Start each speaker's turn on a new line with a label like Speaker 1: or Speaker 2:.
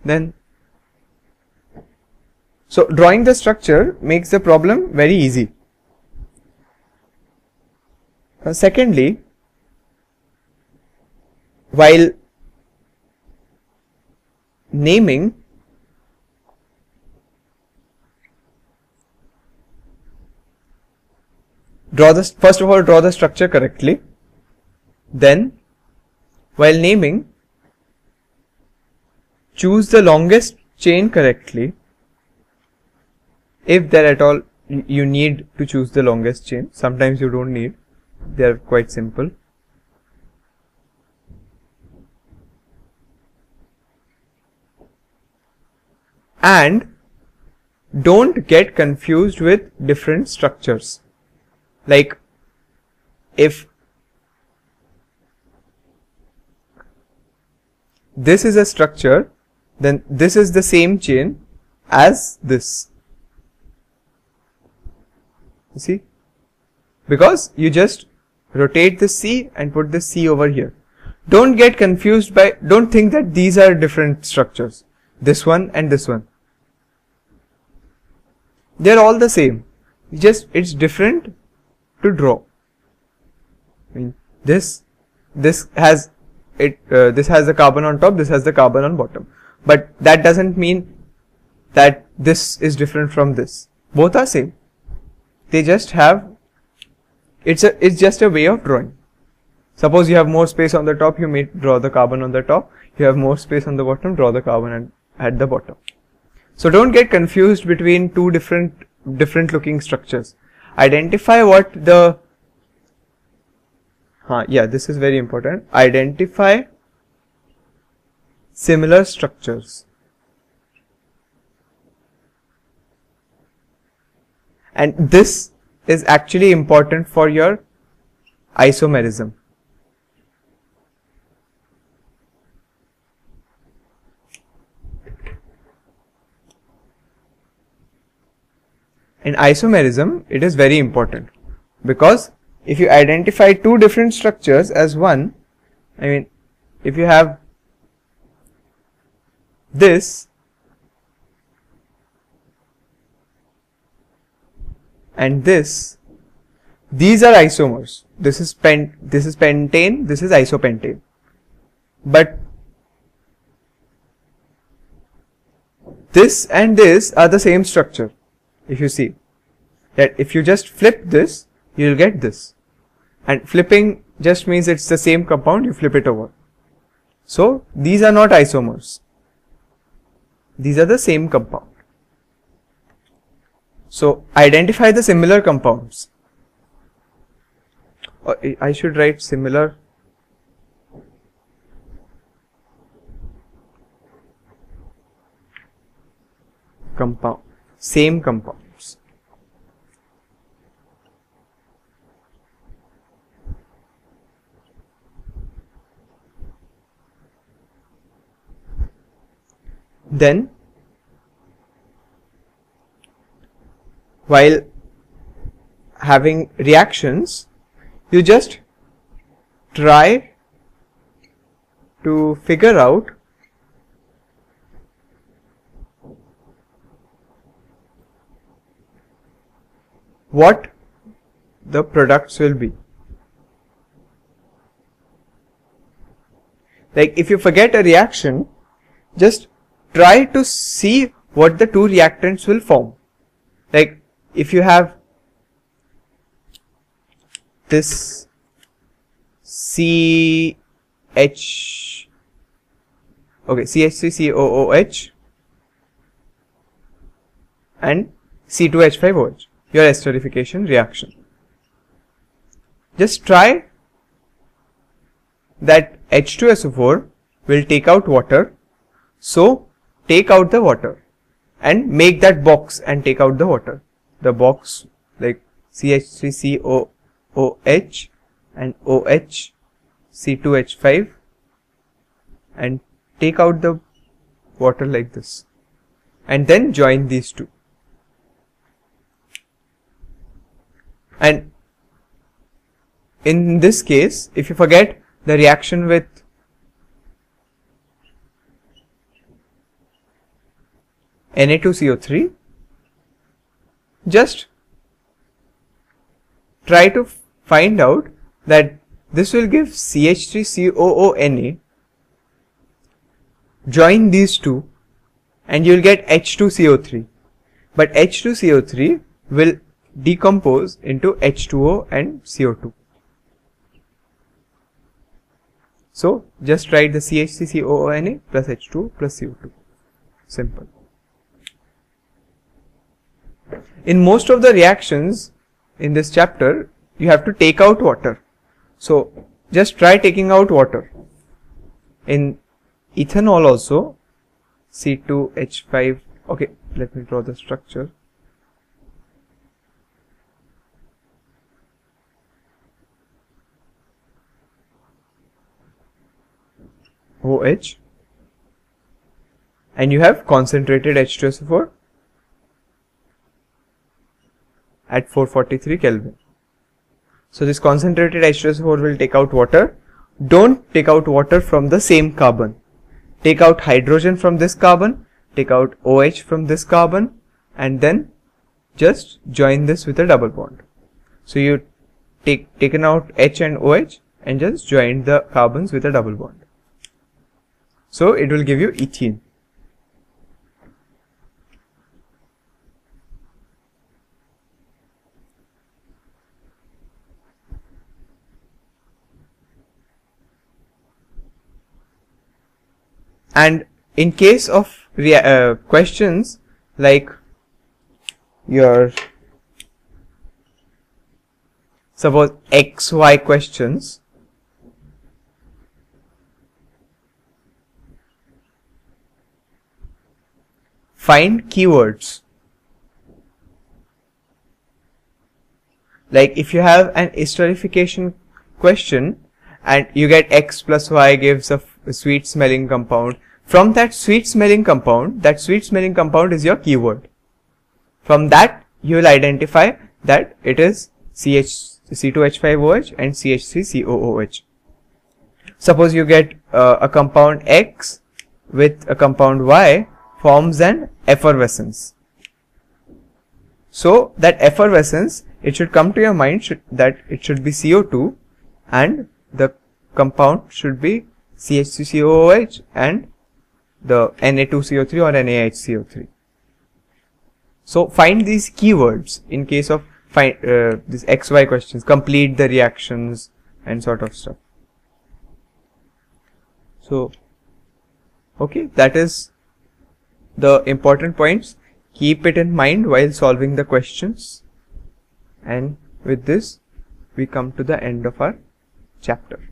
Speaker 1: then so drawing the structure makes the problem very easy. Secondly, while naming, first of all draw the structure correctly. Then while naming, choose the longest chain correctly. If there at all you need to choose the longest chain, sometimes you don't need, they are quite simple. And don't get confused with different structures. Like if this is a structure, then this is the same chain as this. You see? Because you just rotate the C and put the C over here. Don't get confused by, don't think that these are different structures. This one and this one. They are all the same. It's different to draw. I mean, this has the carbon on top, this has the carbon on bottom. But that doesn't mean that this is different from this. Both are same. They just have, it's just a way of drawing. Suppose you have more space on the top, you may draw the carbon on the top. You have more space on the bottom, draw the carbon at the bottom. So don't get confused between two different looking structures. Identify what the this is very important. Identify similar structures. And this is actually important for your isomerism. In isomerism, it is very important because if you identify two different structures as one, I mean, if you have this and this, these are isomers. This is pentane, this is isopentane. But this and this are the same structure. If you see that if you just flip this, you will get this. And flipping just means it's the same compound, you flip it over. So these are not isomers. These are the same compound. So identify the similar compounds. Or I should write similar compound. Same compounds. Then, while having reactions, you just try to figure out what the products will be. Like if you forget a reaction, just try to see what the two reactants will form. Like if you have this CH3COOH and C2H5OH, your esterification reaction. Just try that H2SO4 will take out water, so take out the water and make that box and take out the water. The box like CH3COOH and OH C2H5 and take out the water like this and then join these two. And in this case, if you forget the reaction with Na2CO3, just try to find out that this will give CH3COONA, join these two and you will get H2CO3, but H2CO3 will decompose into H2O and CO2. So just write the CH3COONA plus H2O plus CO2. Simple. In most of the reactions in this chapter, you have to take out water. So just try taking out water. In ethanol also, C2H5, okay, let me draw the structure. OH, and you have concentrated H2SO4 at 443 Kelvin. So this concentrated H2SO4 will take out water. Don't take out water from the same carbon. Take out hydrogen from this carbon, take out OH from this carbon, and then just join this with a double bond. So you taken out H and OH and just joined the carbons with a double bond. So it will give you ethene. And in case of questions like your suppose XY questions, find keywords. Like if you have an esterification question and you get X plus Y gives a sweet smelling compound, from that sweet smelling compound is your keyword. From that you will identify that it is C2H5OH and CH3COOH. Suppose you get a compound X with a compound Y forms an effervescence. So that effervescence, it should come to your mind that it should be CO2 and the compound should be CH3COOH and the Na2CO3 or NaHCO3. So find these keywords in case of these XY questions, complete the reactions and sort of stuff. So okay, that is the important points. Keep it in mind while solving the questions, and with this we come to the end of our chapter.